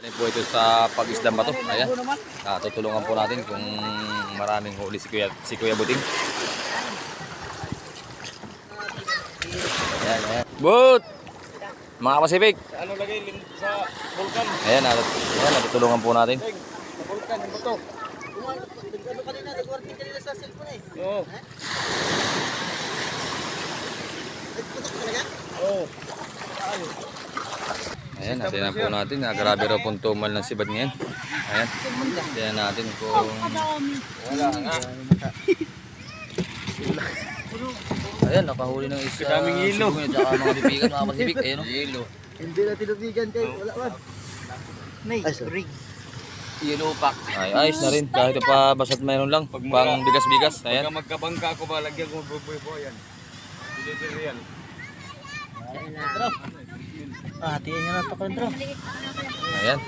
Ayan po ito sa pag-isdang bato. Ayan. Tutulungan po natin kung maraming huli si Kuya Buting. Ayan, ayan. But! Mga Pacific! Ano lagay sa vulkan? Ayan, natutulungan po natin. Sa vulkan, yung bato. Ano kanina, nag-working kanina sa cellphone eh. Oo. Nagputok talaga? Oo. Ayan, natin po natin. Grabe raw pong tumal ng sibad ngayon. Ayan. Tingnan natin kung... Wala nga. Ayan, nakahuli ng isa. Daming hilo. Tsaka mga bibigan, mga Pacific. Ayan o. Hilo. Hindi na tinubigan kayo, wala man. Nay, ring. Yellow pack. Ay, ayos na rin. Kahit pa basta't mayroon lang. Pang bigas-bigas. Ayan. Pagka magkabangka ako ba, lagyan ko buboy-boyan. Delivery yan. Bro. Hatiin nyo na ito, bro. Ayan.